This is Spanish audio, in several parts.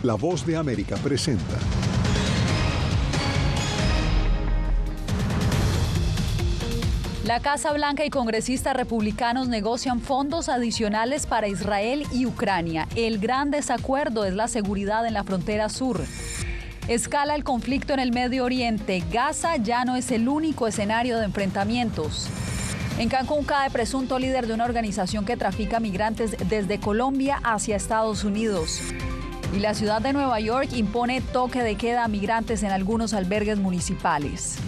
La Voz de América presenta. La Casa Blanca y congresistas republicanos negocian fondos adicionales para Israel y Ucrania. El gran desacuerdo es la seguridad en la frontera sur. Escala el conflicto en el Medio Oriente. Gaza ya no es el único escenario de enfrentamientos. En Cancún cae presunto líder de una organización que trafica migrantes desde Colombia hacia Estados Unidos. Y la ciudad de Nueva York impone toque de queda a migrantes en algunos albergues municipales.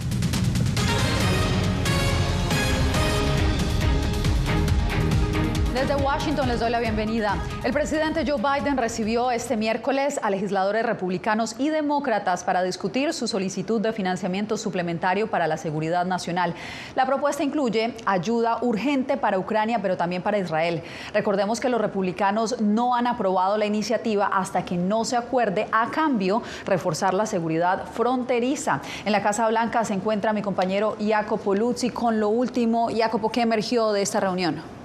Desde Washington les doy la bienvenida. El presidente Joe Biden recibió este miércoles a legisladores republicanos y demócratas para discutir su solicitud de financiamiento suplementario para la seguridad nacional. La propuesta incluye ayuda urgente para Ucrania, pero también para Israel. Recordemos que los republicanos no han aprobado la iniciativa hasta que no se acuerde, a cambio, reforzar la seguridad fronteriza. En la Casa Blanca se encuentra mi compañero Jacopo Luzzi con lo último. Jacopo, ¿qué emergió de esta reunión?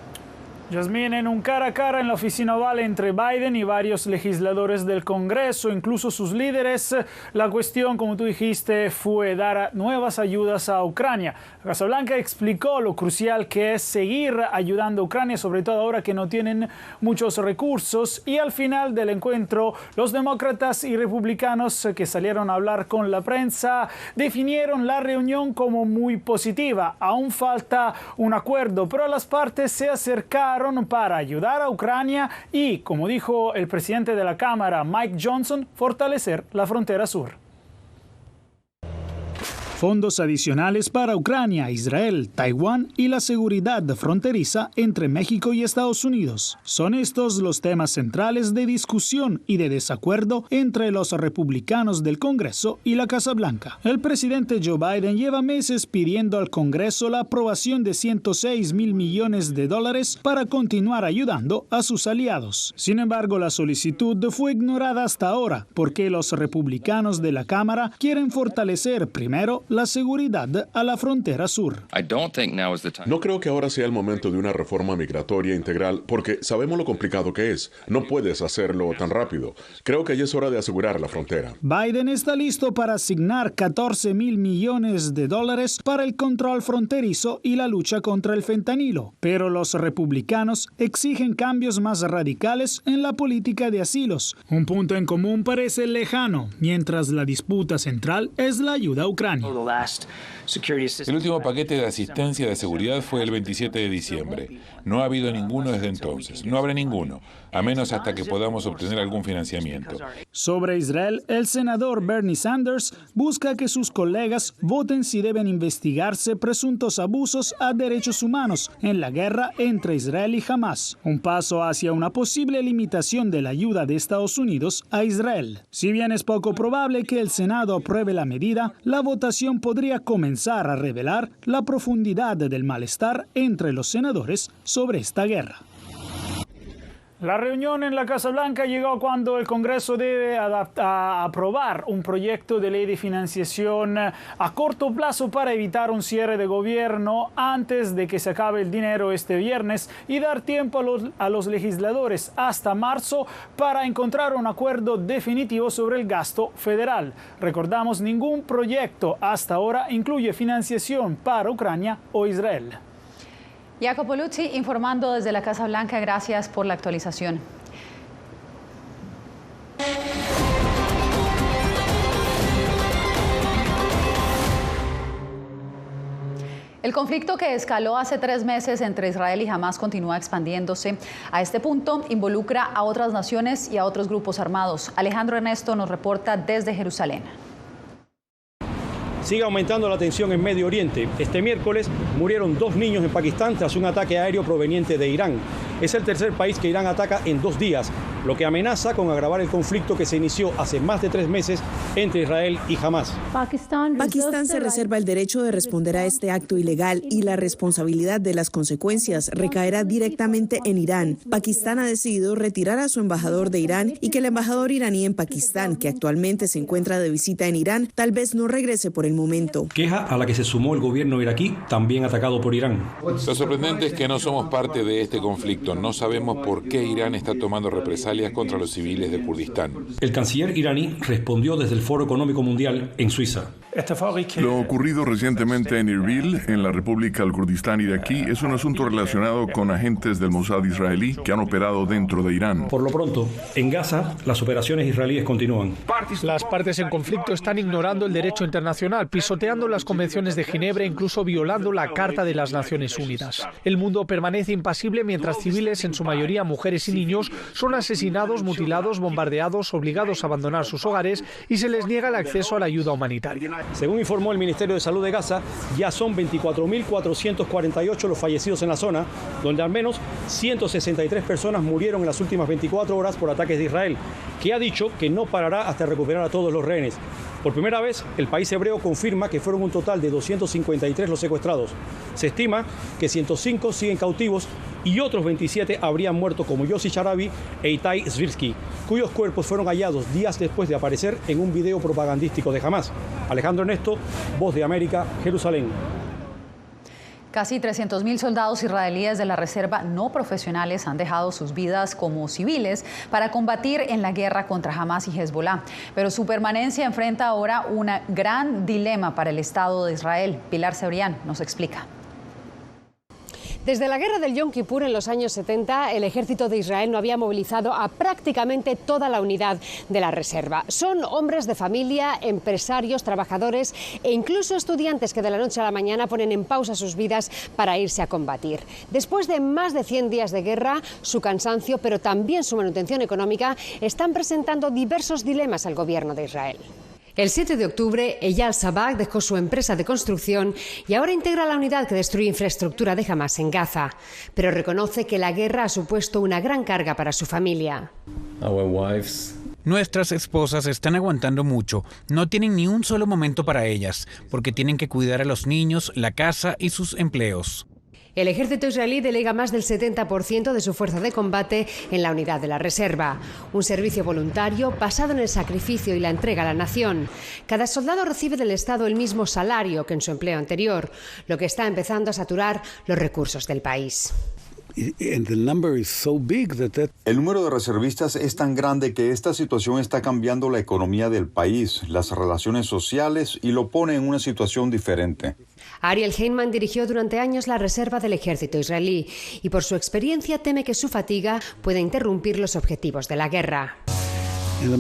Yasmín, en un cara a cara en la oficina Oval entre Biden y varios legisladores del Congreso, incluso sus líderes, la cuestión, como tú dijiste, fue dar nuevas ayudas a Ucrania. La Casa Blanca explicó lo crucial que es seguir ayudando a Ucrania, sobre todo ahora que no tienen muchos recursos. Y al final del encuentro, los demócratas y republicanos que salieron a hablar con la prensa definieron la reunión como muy positiva. Aún falta un acuerdo, pero las partes se acercaron para ayudar a Ucrania y, como dijo el presidente de la Cámara, Mike Johnson, fortalecer la frontera sur. Fondos adicionales para Ucrania, Israel, Taiwán y la seguridad fronteriza entre México y Estados Unidos. Son estos los temas centrales de discusión y de desacuerdo entre los republicanos del Congreso y la Casa Blanca. El presidente Joe Biden lleva meses pidiendo al Congreso la aprobación de $106 mil millones para continuar ayudando a sus aliados. Sin embargo, la solicitud fue ignorada hasta ahora porque los republicanos de la Cámara quieren fortalecer primero la seguridad a la frontera sur. No creo que ahora sea el momento de una reforma migratoria integral porque sabemos lo complicado que es. No puedes hacerlo tan rápido. Creo que ya es hora de asegurar la frontera. Biden está listo para asignar $14 mil millones para el control fronterizo y la lucha contra el fentanilo. Pero los republicanos exigen cambios más radicales en la política de asilos. Un punto en común parece lejano, mientras la disputa central es la ayuda a Ucrania. El último paquete de asistencia de seguridad fue el 27 de diciembre. No ha habido ninguno desde entonces. No habrá ninguno, a menos hasta que podamos obtener algún financiamiento. Sobre Israel, el senador Bernie Sanders busca que sus colegas voten si deben investigarse presuntos abusos a derechos humanos en la guerra entre Israel y Hamás, un paso hacia una posible limitación de la ayuda de Estados Unidos a Israel. Si bien es poco probable que el Senado apruebe la medida, la votación podría comenzar a revelar la profundidad del malestar entre los senadores sobre esta guerra. La reunión en la Casa Blanca llegó cuando el Congreso debe aprobar un proyecto de ley de financiación a corto plazo para evitar un cierre de gobierno antes de que se acabe el dinero este viernes y dar tiempo a los legisladores hasta marzo para encontrar un acuerdo definitivo sobre el gasto federal. Recordamos, ningún proyecto hasta ahora incluye financiación para Ucrania o Israel. Jacopo Luzzi informando desde la Casa Blanca. Gracias por la actualización. El conflicto que escaló hace 3 meses entre Israel y Hamás continúa expandiéndose. A este punto involucra a otras naciones y a otros grupos armados. Alejandro Ernesto nos reporta desde Jerusalén. Sigue aumentando la tensión en Medio Oriente. Este miércoles murieron 2 niños en Pakistán tras un ataque aéreo proveniente de Irán. Es el tercer país que Irán ataca en 2 días, lo que amenaza con agravar el conflicto que se inició hace más de 3 meses entre Israel y Hamás. Pakistán se reserva el derecho de responder a este acto ilegal y la responsabilidad de las consecuencias recaerá directamente en Irán. Pakistán ha decidido retirar a su embajador de Irán y que el embajador iraní en Pakistán, que actualmente se encuentra de visita en Irán, tal vez no regrese por el momento. Queja a la que se sumó el gobierno iraquí, también atacado por Irán. Lo sorprendente es que no somos parte de este conflicto. No sabemos por qué Irán está tomando represalias represalias contra los civiles de Kurdistán. El canciller iraní respondió desde el Foro Económico Mundial en Suiza. Lo ocurrido recientemente en Erbil, en la República del Kurdistán iraquí, es un asunto relacionado con agentes del Mossad israelí que han operado dentro de Irán. Por lo pronto, en Gaza, las operaciones israelíes continúan. Las partes en conflicto están ignorando el derecho internacional, pisoteando las convenciones de Ginebra e incluso violando la Carta de las Naciones Unidas. El mundo permanece impasible mientras civiles, en su mayoría mujeres y niños, son asesinados, mutilados, bombardeados, obligados a abandonar sus hogares y se les niega el acceso a la ayuda humanitaria. Según informó el Ministerio de Salud de Gaza, ya son 24.448 los fallecidos en la zona, donde al menos 163 personas murieron en las últimas 24 horas por ataques de Israel, que ha dicho que no parará hasta recuperar a todos los rehenes. Por primera vez, el país hebreo confirma que fueron un total de 253 los secuestrados. Se estima que 105 siguen cautivos y otros 27 habrían muerto, como Yossi Sharabi e Itai Svirsky, cuyos cuerpos fueron hallados días después de aparecer en un video propagandístico de Hamás. Alejandro Ernesto, Voz de América, Jerusalén. Casi 300.000 soldados israelíes de la reserva no profesionales han dejado sus vidas como civiles para combatir en la guerra contra Hamás y Hezbollah. Pero su permanencia enfrenta ahora un gran dilema para el Estado de Israel. Pilar Cebrián nos explica. Desde la guerra del Yom Kippur en los años 70, el ejército de Israel no había movilizado a prácticamente toda la unidad de la reserva. Son hombres de familia, empresarios, trabajadores e incluso estudiantes que de la noche a la mañana ponen en pausa sus vidas para irse a combatir. Después de más de 100 días de guerra, su cansancio, pero también su manutención económica, están presentando diversos dilemas al gobierno de Israel. El 7 de octubre, Eyal Sabag dejó su empresa de construcción y ahora integra la unidad que destruye infraestructura de Hamás en Gaza, pero reconoce que la guerra ha supuesto una gran carga para su familia. Nuestras esposas están aguantando mucho, no tienen ni un solo momento para ellas, porque tienen que cuidar a los niños, la casa y sus empleos. El ejército israelí delega más del 70% de su fuerza de combate en la unidad de la reserva, un servicio voluntario basado en el sacrificio y la entrega a la nación. Cada soldado recibe del Estado el mismo salario que en su empleo anterior, lo que está empezando a saturar los recursos del país. El número de reservistas es tan grande que esta situación está cambiando la economía del país, las relaciones sociales y lo pone en una situación diferente. Ariel Heinman dirigió durante años la reserva del ejército israelí y por su experiencia teme que su fatiga pueda interrumpir los objetivos de la guerra. En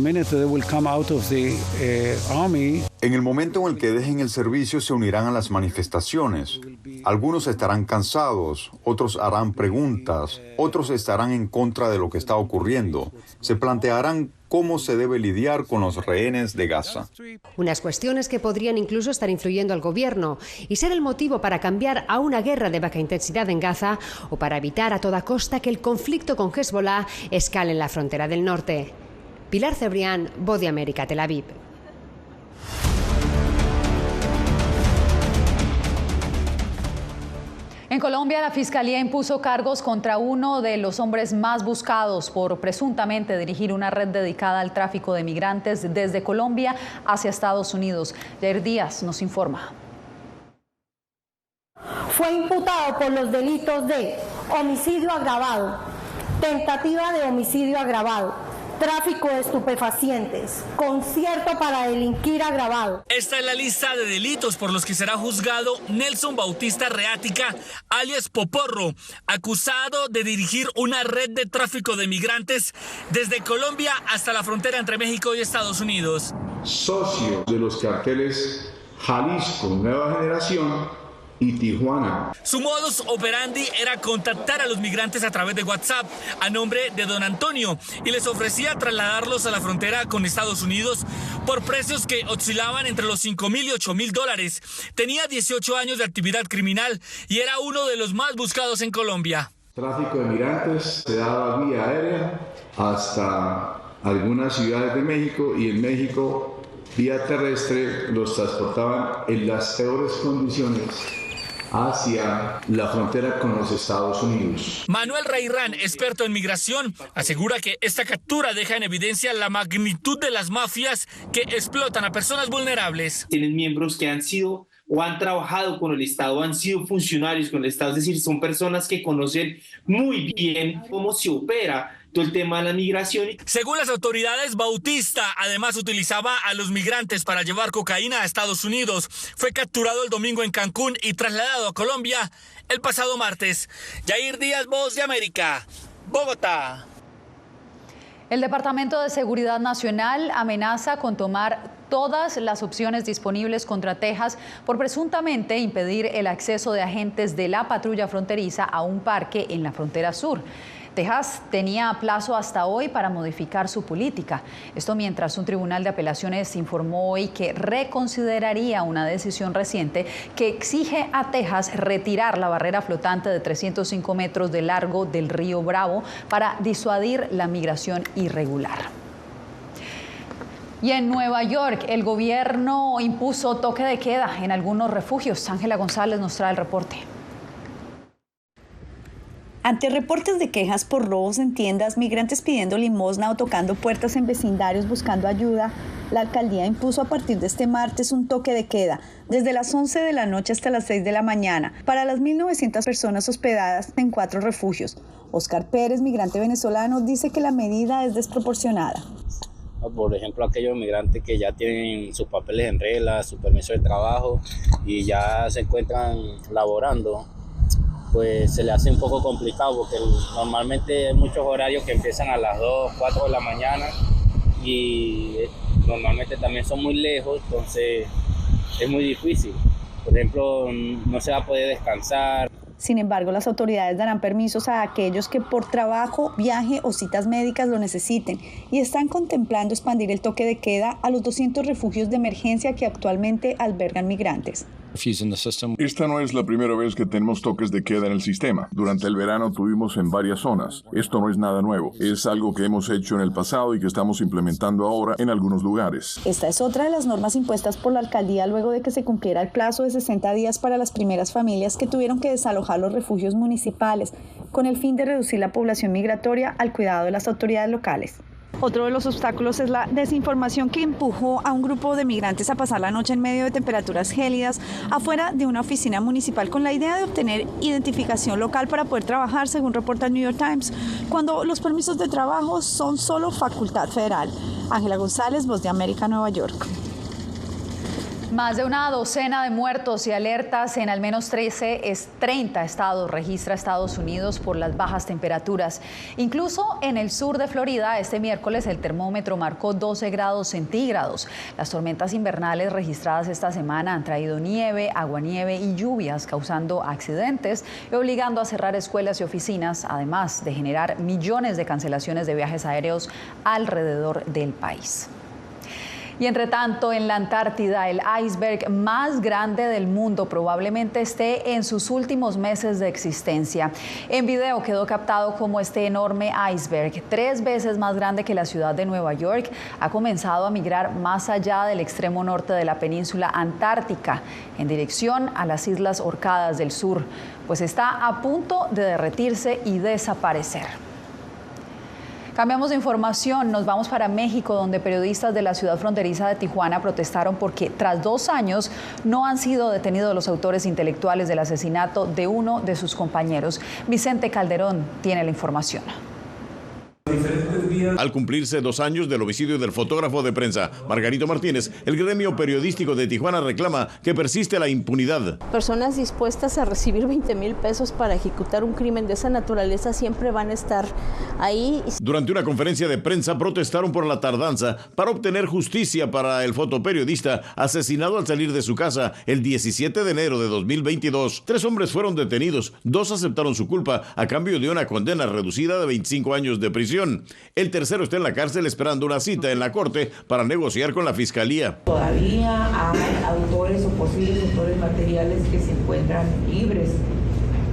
el momento en el que dejen el servicio se unirán a las manifestaciones. Algunos estarán cansados, otros harán preguntas, otros estarán en contra de lo que está ocurriendo. Se plantearán cómo se debe lidiar con los rehenes de Gaza. Unas cuestiones que podrían incluso estar influyendo al gobierno y ser el motivo para cambiar a una guerra de baja intensidad en Gaza o para evitar a toda costa que el conflicto con Hezbollah escale en la frontera del norte. Pilar Cebrián, Voz de América, Tel Aviv. En Colombia, la Fiscalía impuso cargos contra uno de los hombres más buscados por presuntamente dirigir una red dedicada al tráfico de migrantes desde Colombia hacia Estados Unidos. Jair Díaz nos informa. Fue imputado por los delitos de homicidio agravado, tentativa de homicidio agravado, tráfico de estupefacientes, concierto para delinquir agravado. Esta es la lista de delitos por los que será juzgado Nelson Bautista Reática, alias Poporro, acusado de dirigir una red de tráfico de migrantes desde Colombia hasta la frontera entre México y Estados Unidos. Socio de los carteles Jalisco Nueva Generación y Tijuana. Su modus operandi era contactar a los migrantes a través de WhatsApp a nombre de don Antonio y les ofrecía trasladarlos a la frontera con Estados Unidos por precios que oscilaban entre los $5,000 y $8,000. Tenía 18 años de actividad criminal y era uno de los más buscados en Colombia. Tráfico de migrantes se daba vía aérea hasta algunas ciudades de México y en México vía terrestre los transportaban en las peores condiciones hacia la frontera con los Estados Unidos. Manuel Reirán, experto en migración, asegura que esta captura deja en evidencia la magnitud de las mafias que explotan a personas vulnerables. Tienen miembros que han sido o han trabajado con el Estado, han sido funcionarios con el Estado, es decir, son personas que conocen muy bien cómo se opera todo el tema de la migración. Según las autoridades, Bautista además utilizaba a los migrantes para llevar cocaína a Estados Unidos. Fue capturado el domingo en Cancún y trasladado a Colombia el pasado martes. Yair Díaz, Voz de América, Bogotá. El Departamento de Seguridad Nacional amenaza con tomar todas las opciones disponibles contra Texas por presuntamente impedir el acceso de agentes de la patrulla fronteriza a un parque en la frontera sur. Texas tenía plazo hasta hoy para modificar su política. Esto mientras un tribunal de apelaciones informó hoy que reconsideraría una decisión reciente que exige a Texas retirar la barrera flotante de 305 metros de largo del río Bravo para disuadir la migración irregular. Y en Nueva York, el gobierno impuso toque de queda en algunos refugios. Ángela González nos trae el reporte. Ante reportes de quejas por robos en tiendas, migrantes pidiendo limosna o tocando puertas en vecindarios buscando ayuda, la alcaldía impuso a partir de este martes un toque de queda desde las 11 de la noche hasta las 6 de la mañana para las 1.900 personas hospedadas en 4 refugios. Oscar Pérez, migrante venezolano, dice que la medida es desproporcionada. Por ejemplo, aquellos migrantes que ya tienen sus papeles en regla, su permiso de trabajo y ya se encuentran laborando, pues se le hace un poco complicado porque normalmente hay muchos horarios que empiezan a las 2, 4 de la mañana y normalmente también son muy lejos, entonces es muy difícil. Por ejemplo, no se va a poder descansar. Sin embargo, las autoridades darán permisos a aquellos que por trabajo, viaje o citas médicas lo necesiten y están contemplando expandir el toque de queda a los 200 refugios de emergencia que actualmente albergan migrantes. Esta no es la primera vez que tenemos toques de queda en el sistema. Durante el verano tuvimos en varias zonas. Esto no es nada nuevo. Es algo que hemos hecho en el pasado y que estamos implementando ahora en algunos lugares. Esta es otra de las normas impuestas por la alcaldía luego de que se cumpliera el plazo de 60 días para las primeras familias que tuvieron que desalojar los refugios municipales con el fin de reducir la población migratoria al cuidado de las autoridades locales. Otro de los obstáculos es la desinformación que empujó a un grupo de migrantes a pasar la noche en medio de temperaturas gélidas afuera de una oficina municipal con la idea de obtener identificación local para poder trabajar, según reporta el New York Times, cuando los permisos de trabajo son solo facultad federal. Ángela González, Voz de América, Nueva York. Más de una docena de muertos y alertas en al menos 30 estados registra Estados Unidos por las bajas temperaturas. Incluso en el sur de Florida, este miércoles el termómetro marcó 12 grados centígrados. Las tormentas invernales registradas esta semana han traído nieve, aguanieve y lluvias, causando accidentes y obligando a cerrar escuelas y oficinas, además de generar millones de cancelaciones de viajes aéreos alrededor del país. Y entre tanto, en la Antártida, el iceberg más grande del mundo probablemente esté en sus últimos meses de existencia. En video quedó captado como este enorme iceberg, 3 veces más grande que la ciudad de Nueva York, ha comenzado a migrar más allá del extremo norte de la península antártica, en dirección a las Islas Orcadas del Sur, pues está a punto de derretirse y desaparecer. Cambiamos de información, nos vamos para México, donde periodistas de la ciudad fronteriza de Tijuana protestaron porque tras 2 años no han sido detenidos los autores intelectuales del asesinato de uno de sus compañeros. Vicente Calderón tiene la información. Al cumplirse 2 años del homicidio del fotógrafo de prensa Margarito Martínez, el gremio periodístico de Tijuana reclama que persiste la impunidad. Personas dispuestas a recibir 20,000 pesos para ejecutar un crimen de esa naturaleza siempre van a estar ahí. Durante una conferencia de prensa protestaron por la tardanza para obtener justicia para el fotoperiodista asesinado al salir de su casa el 17 de enero de 2022. 3 hombres fueron detenidos, 2 aceptaron su culpa a cambio de una condena reducida de 25 años de prisión. El tercero está en la cárcel esperando una cita en la corte para negociar con la fiscalía. Todavía hay autores o posibles autores materiales que se encuentran libres.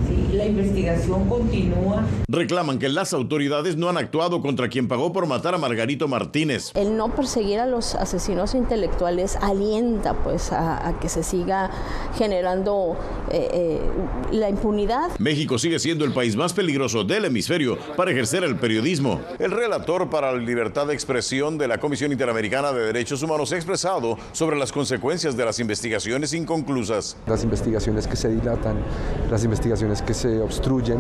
Sí, la investigación continúa. Reclaman que las autoridades no han actuado contra quien pagó por matar a Margarito Martínez. El no perseguir a los asesinos intelectuales alienta pues a que se siga generando la impunidad. México sigue siendo el país más peligroso del hemisferio para ejercer el periodismo. El relator para la libertad de expresión de la Comisión Interamericana de Derechos Humanos ha expresado sobre las consecuencias de las investigaciones inconclusas. Las investigaciones que se dilatan, las investigaciones que se obstruyen,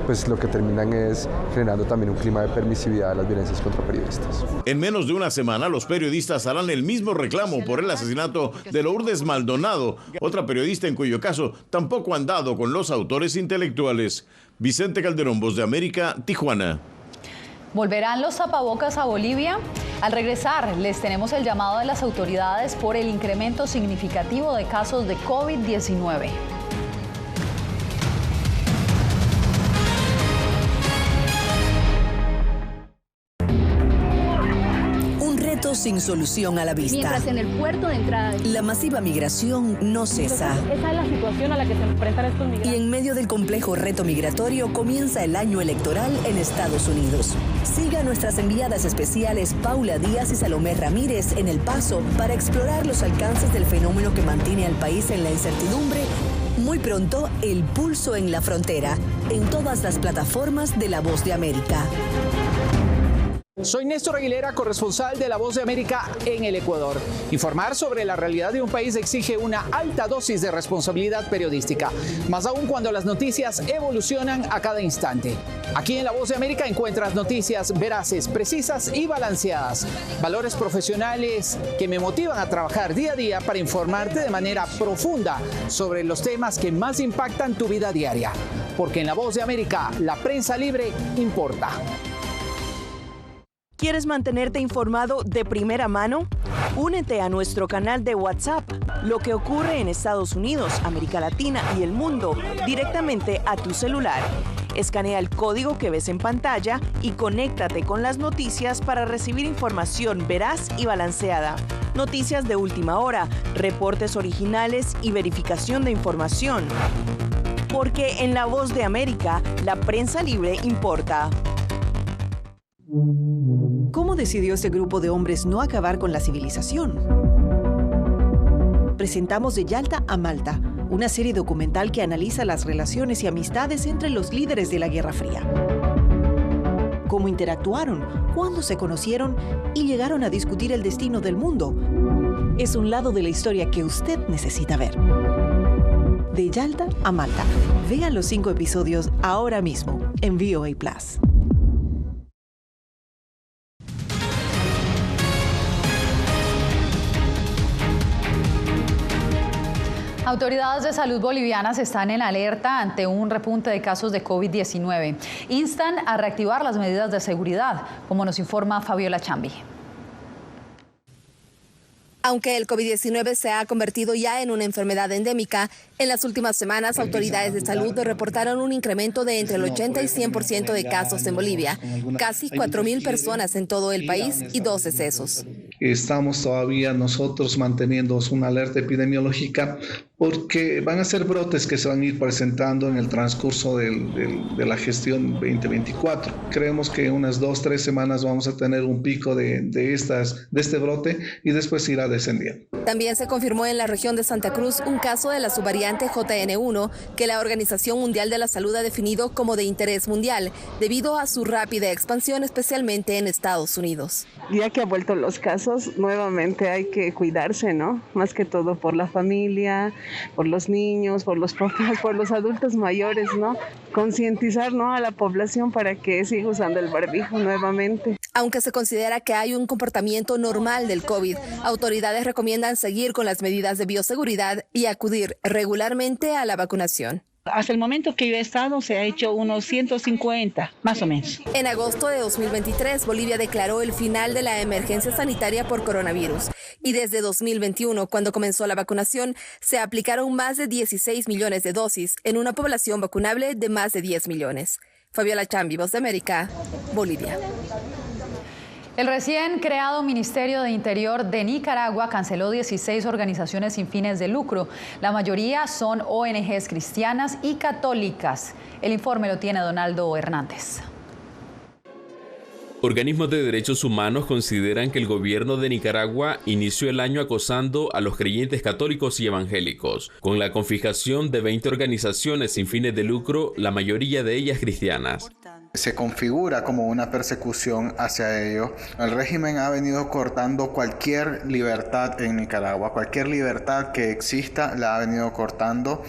pues lo que terminan es generando también un clima de permisividad de las violencias contra periodistas. En menos de una semana, los periodistas harán el mismo reclamo por el asesinato de Lourdes Maldonado, otra periodista en cuyo caso tampoco han dado con los autores intelectuales. Vicente Calderón, Voz de América, Tijuana. ¿Volverán los tapabocas a Bolivia? Al regresar, les tenemos el llamado de las autoridades por el incremento significativo de casos de COVID-19. Sin solución a la vista. Mientras en el puerto de entrada la masiva migración no cesa. Esa es la situación a la que se enfrentan estos migrantes. Y en medio del complejo reto migratorio comienza el año electoral en Estados Unidos. Siga a nuestras enviadas especiales Paula Díaz y Salomé Ramírez en El Paso para explorar los alcances del fenómeno que mantiene al país en la incertidumbre. Muy pronto, El Pulso en la Frontera, en todas las plataformas de La Voz de América. Soy Néstor Aguilera, corresponsal de La Voz de América en el Ecuador. Informar sobre la realidad de un país exige una alta dosis de responsabilidad periodística, más aún cuando las noticias evolucionan a cada instante. Aquí en La Voz de América encuentras noticias veraces, precisas y balanceadas. Valores profesionales que me motivan a trabajar día a día para informarte de manera profunda sobre los temas que más impactan tu vida diaria. Porque en La Voz de América, la prensa libre importa. ¿Quieres mantenerte informado de primera mano? Únete a nuestro canal de WhatsApp. Lo que ocurre en Estados Unidos, América Latina y el mundo directamente a tu celular. Escanea el código que ves en pantalla y conéctate con las noticias para recibir información veraz y balanceada. Noticias de última hora, reportes originales y verificación de información. Porque en La Voz de América, la prensa libre importa. ¿Cómo decidió este grupo de hombres no acabar con la civilización? Presentamos De Yalta a Malta, una serie documental que analiza las relaciones y amistades entre los líderes de la Guerra Fría. Cómo interactuaron, cuándo se conocieron y llegaron a discutir el destino del mundo. Es un lado de la historia que usted necesita ver. De Yalta a Malta. Vea los 5 episodios ahora mismo en VOA+. Autoridades de salud bolivianas están en alerta ante un repunte de casos de COVID-19. Instan a reactivar las medidas de seguridad, como nos informa Fabiola Chambi. Aunque el COVID-19 se ha convertido ya en una enfermedad endémica, en las últimas semanas autoridades de salud reportaron un incremento de entre el 80 y 100% de casos en Bolivia, casi 4.000 personas en todo el país y 2 decesos. Estamos todavía nosotros manteniendo una alerta epidemiológica porque van a ser brotes que se van a ir presentando en el transcurso de la gestión 2024. Creemos que en unas 2-3 semanas vamos a tener un pico de este brote y después irá descendiendo. También se confirmó en la región de Santa Cruz un caso de la subvariante JN1 que la Organización Mundial de la Salud ha definido como de interés mundial debido a su rápida expansión, especialmente en Estados Unidos. Ya que ha vuelto los casos, nuevamente hay que cuidarse, ¿no? Más que todo por la familia, por los niños, por los papás, por los adultos mayores, ¿no? Concientizar, ¿no?, a la población para que siga usando el barbijo nuevamente. Aunque se considera que hay un comportamiento normal del COVID, autoridades recomiendan seguir con las medidas de bioseguridad y acudir regularmente a la vacunación. Hasta el momento que yo he estado se ha hecho unos 150, más o menos. En agosto de 2023, Bolivia declaró el final de la emergencia sanitaria por coronavirus. Y desde 2021, cuando comenzó la vacunación, se aplicaron más de 16 millones de dosis en una población vacunable de más de 10 millones. Fabiola Chambi, Voz de América, Bolivia. El recién creado Ministerio de Interior de Nicaragua canceló 16 organizaciones sin fines de lucro. La mayoría son ONGs cristianas y católicas. El informe lo tiene Donaldo Hernández. Organismos de derechos humanos consideran que el gobierno de Nicaragua inició el año acosando a los creyentes católicos y evangélicos, con la confiscación de 20 organizaciones sin fines de lucro, la mayoría de ellas cristianas. Se configura como una persecución hacia ellos. El régimen ha venido cortando cualquier libertad en Nicaragua, cualquier libertad que exista la ha venido cortando.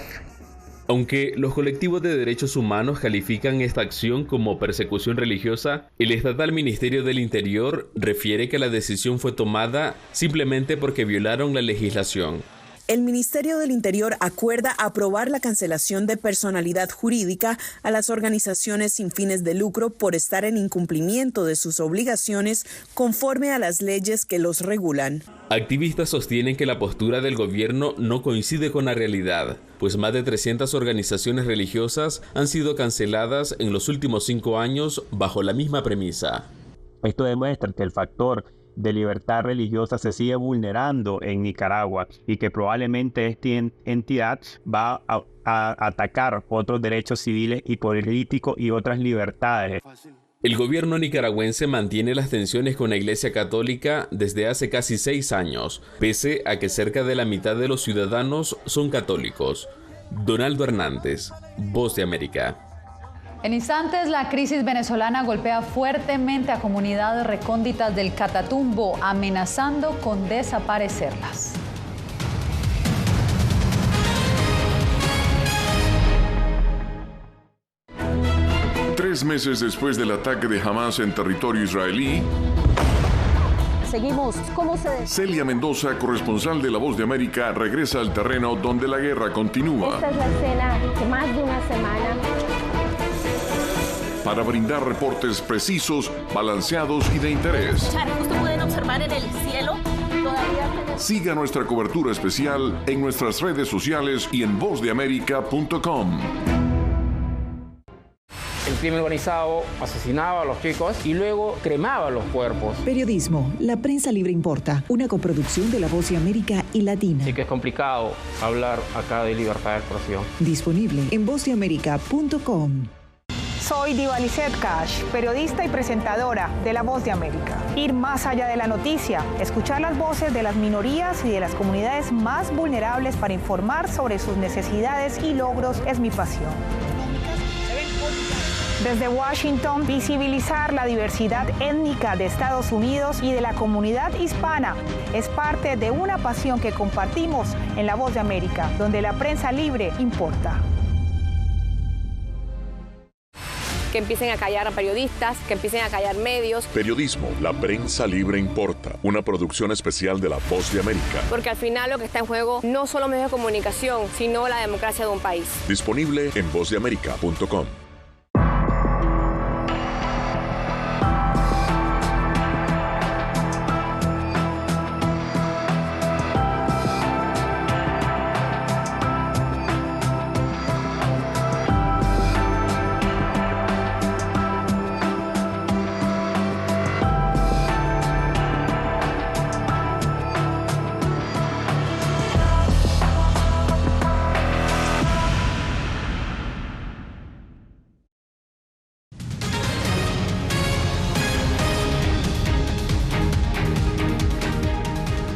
Aunque los colectivos de derechos humanos califican esta acción como persecución religiosa, el estatal Ministerio del Interior refiere que la decisión fue tomada simplemente porque violaron la legislación. El Ministerio del Interior acuerda aprobar la cancelación de personalidad jurídica a las organizaciones sin fines de lucro por estar en incumplimiento de sus obligaciones conforme a las leyes que los regulan. Activistas sostienen que la postura del gobierno no coincide con la realidad, pues más de 300 organizaciones religiosas han sido canceladas en los últimos 5 años bajo la misma premisa. Esto demuestra que el factor de libertad religiosa se sigue vulnerando en Nicaragua y que probablemente esta entidad va a atacar otros derechos civiles y políticos y otras libertades. El gobierno nicaragüense mantiene las tensiones con la Iglesia Católica desde hace casi 6 años, pese a que cerca de la mitad de los ciudadanos son católicos. Donaldo Hernández, Voz de América. En instantes, la crisis venezolana golpea fuertemente a comunidades recónditas del Catatumbo, amenazando con desaparecerlas. Tres meses después del ataque de Hamas en territorio israelí, Seguimos. ¿Cómo se...? Celia Mendoza, corresponsal de La Voz de América, regresa al terreno donde la guerra continúa. Esta es la escena de más de una semana. Para brindar reportes precisos, balanceados y de interés. Justo pueden observar en el cielo. Siga nuestra cobertura especial en nuestras redes sociales y en vozdeamerica.com. El crimen organizado asesinaba a los chicos y luego cremaba los cuerpos. Periodismo, la prensa libre importa, una coproducción de La Voz de América y Latina. Así que es complicado hablar acá de libertad de expresión. Disponible en vozdeamerica.com. Soy Diva Lizeth Cash, periodista y presentadora de La Voz de América. Ir más allá de la noticia, escuchar las voces de las minorías y de las comunidades más vulnerables para informar sobre sus necesidades y logros es mi pasión. Desde Washington, visibilizar la diversidad étnica de Estados Unidos y de la comunidad hispana es parte de una pasión que compartimos en La Voz de América, donde la prensa libre importa. Que empiecen a callar a periodistas, que empiecen a callar medios. Periodismo, la prensa libre importa. Una producción especial de La Voz de América. Porque al final lo que está en juego no solo medios de comunicación, sino la democracia de un país. Disponible en vozdeamerica.com.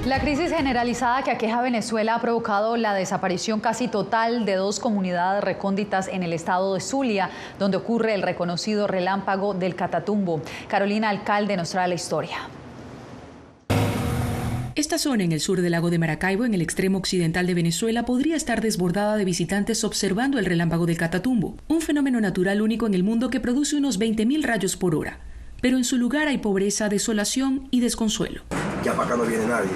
La crisis generalizada que aqueja a Venezuela ha provocado la desaparición casi total de 2 comunidades recónditas en el estado de Zulia, donde ocurre el reconocido relámpago del Catatumbo. Carolina Alcalde nos trae la historia. Esta zona en el sur del lago de Maracaibo, en el extremo occidental de Venezuela, podría estar desbordada de visitantes observando el relámpago del Catatumbo, un fenómeno natural único en el mundo que produce unos 20.000 rayos por hora. Pero en su lugar hay pobreza, desolación y desconsuelo. Ya para acá no viene nadie.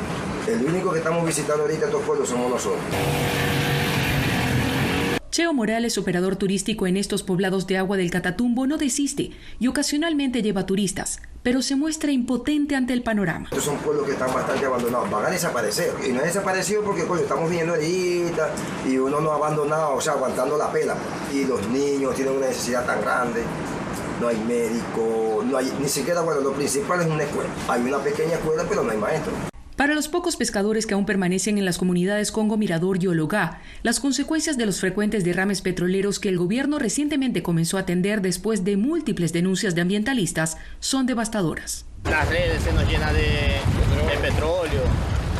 El único que estamos visitando ahorita estos pueblos somos nosotros. Cheo Morales, operador turístico en estos poblados de agua del Catatumbo, no desiste y ocasionalmente lleva turistas, pero se muestra impotente ante el panorama. Estos son pueblos que están bastante abandonados, van a desaparecer. Y no han desaparecido porque estamos viendo ahorita y uno no ha abandonado, o sea, aguantando la pela. Y los niños tienen una necesidad tan grande. No hay médico, no hay ni siquiera, bueno, lo principal es una escuela. Hay una pequeña escuela, pero no hay maestro. Para los pocos pescadores que aún permanecen en las comunidades Congo Mirador y Ologá, las consecuencias de los frecuentes derrames petroleros que el gobierno recientemente comenzó a atender después de múltiples denuncias de ambientalistas son devastadoras. Las redes se nos llenan de petróleo,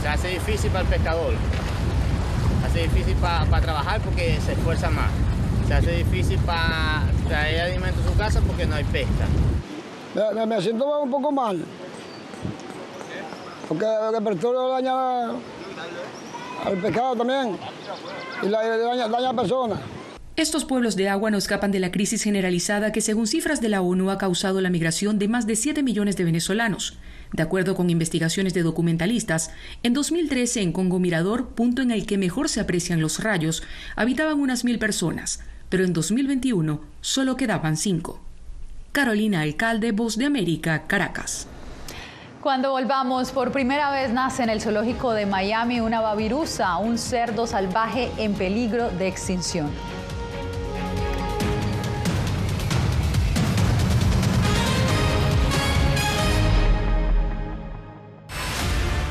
se hace difícil para el pescador, se hace difícil para trabajar porque se esfuerza más. Se hace difícil para traer alimento a su casa porque no hay pesca. Me siento un poco mal, porque el petróleo daña al pescado también y daña a personas. Estos pueblos de agua no escapan de la crisis generalizada que, según cifras de la ONU, ha causado la migración de más de 7 millones de venezolanos. De acuerdo con investigaciones de documentalistas, en 2013 en Congo Mirador, punto en el que mejor se aprecian los rayos, habitaban unas 1.000 personas, pero en 2021 solo quedaban 5. Carolina Alcalde, Voz de América, Caracas. Cuando volvamos, por primera vez nace en el zoológico de Miami una babirusa, un cerdo salvaje en peligro de extinción.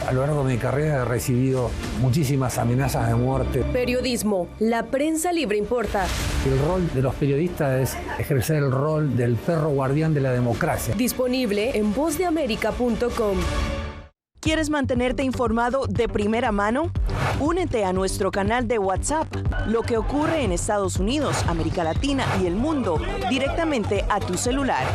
A lo largo de mi carrera he recibido muchísimas amenazas de muerte. Periodismo, la prensa libre importa. El rol de los periodistas es ejercer el rol del perro guardián de la democracia. Disponible en vozdeamerica.com. ¿Quieres mantenerte informado de primera mano? Únete a nuestro canal de WhatsApp. Lo que ocurre en Estados Unidos, América Latina y el mundo directamente a tu celular.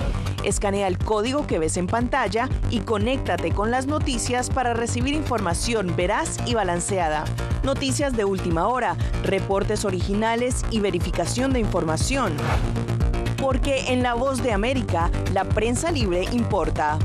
Escanea el código que ves en pantalla y conéctate con las noticias para recibir información veraz y balanceada. Noticias de última hora, reportes originales y verificación de información. Porque en La Voz de América, la prensa libre importa.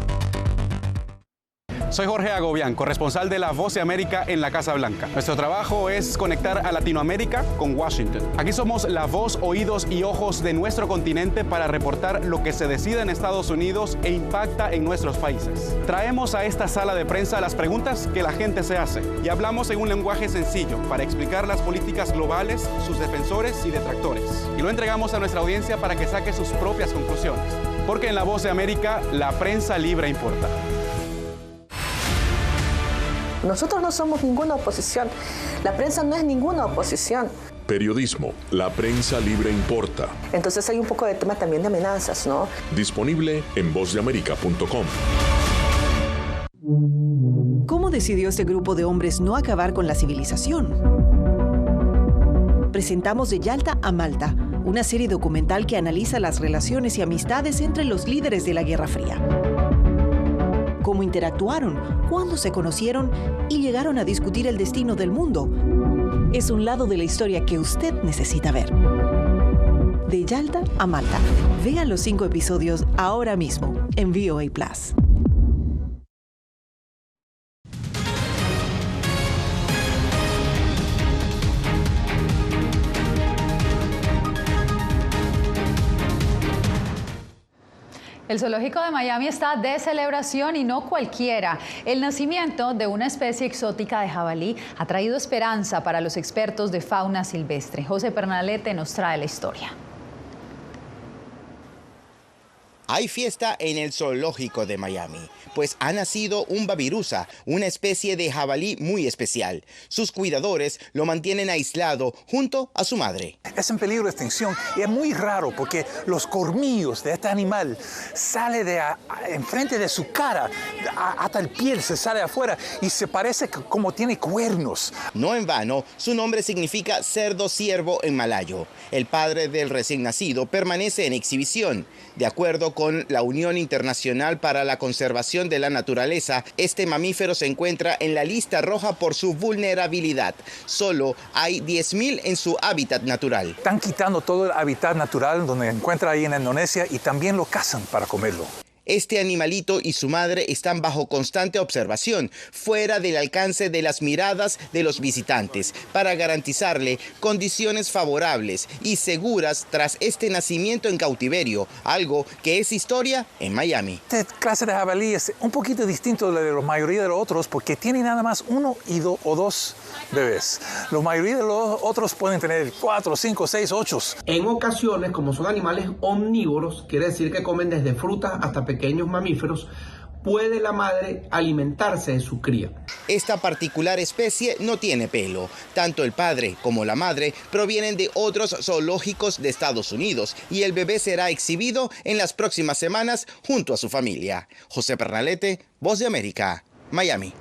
Soy Jorge Agobián, corresponsal de La Voz de América en la Casa Blanca. Nuestro trabajo es conectar a Latinoamérica con Washington. Aquí somos la voz, oídos y ojos de nuestro continente para reportar lo que se decide en Estados Unidos e impacta en nuestros países. Traemos a esta sala de prensa las preguntas que la gente se hace y hablamos en un lenguaje sencillo para explicar las políticas globales, sus defensores y detractores. Y lo entregamos a nuestra audiencia para que saque sus propias conclusiones. Porque en La Voz de América, la prensa libre importa. Nosotros no somos ninguna oposición. La prensa no es ninguna oposición. Periodismo, la prensa libre importa. Entonces hay un poco de tema también de amenazas, ¿no? Disponible en vozdeamerica.com. ¿Cómo decidió este grupo de hombres no acabar con la civilización? Presentamos De Yalta a Malta, una serie documental que analiza las relaciones y amistades entre los líderes de la Guerra Fría. Cómo interactuaron, cuándo se conocieron y llegaron a discutir el destino del mundo. Es un lado de la historia que usted necesita ver. De Yalta a Malta. Vean los 5 episodios ahora mismo en VOA Plus. El zoológico de Miami está de celebración y no cualquiera. El nacimiento de una especie exótica de jabalí ha traído esperanza para los expertos de fauna silvestre. José Pernalete nos trae la historia. Hay fiesta en el zoológico de Miami, pues ha nacido un babirusa, una especie de jabalí muy especial. Sus cuidadores lo mantienen aislado junto a su madre. Es en peligro de extinción y es muy raro porque los colmillos de este animal salen enfrente de su cara, hasta el piel se sale afuera y se parece como tiene cuernos. No en vano, su nombre significa cerdo ciervo en malayo. El padre del recién nacido permanece en exhibición. De acuerdo con la Unión Internacional para la Conservación de la Naturaleza, este mamífero se encuentra en la lista roja por su vulnerabilidad. Solo hay 10.000 en su hábitat natural. Están quitando todo el hábitat natural donde se encuentra ahí en Indonesia y también lo cazan para comerlo. Este animalito y su madre están bajo constante observación, fuera del alcance de las miradas de los visitantes, para garantizarle condiciones favorables y seguras tras este nacimiento en cautiverio, algo que es historia en Miami. Esta clase de jabalí es un poquito distinto de la mayoría de los otros porque tiene nada más 1 o 2 bebés. La mayoría de los otros pueden tener 4, 5, 6, 8. En ocasiones, como son animales omnívoros, quiere decir que comen desde frutas hasta pequeños mamíferos, puede la madre alimentarse de su cría. Esta particular especie no tiene pelo. Tanto el padre como la madre provienen de otros zoológicos de Estados Unidos y el bebé será exhibido en las próximas semanas junto a su familia. José Pernalete, Voz de América, Miami.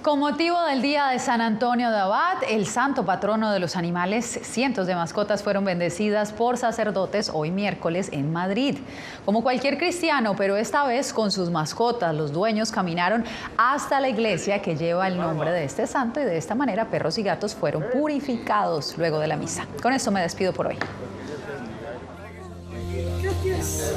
Con motivo del Día de San Antonio de Abad, el santo patrono de los animales, cientos de mascotas fueron bendecidas por sacerdotes hoy miércoles en Madrid. Como cualquier cristiano, pero esta vez con sus mascotas, los dueños caminaron hasta la iglesia que lleva el nombre de este santo y de esta manera perros y gatos fueron purificados luego de la misa. Con esto me despido por hoy. Gracias.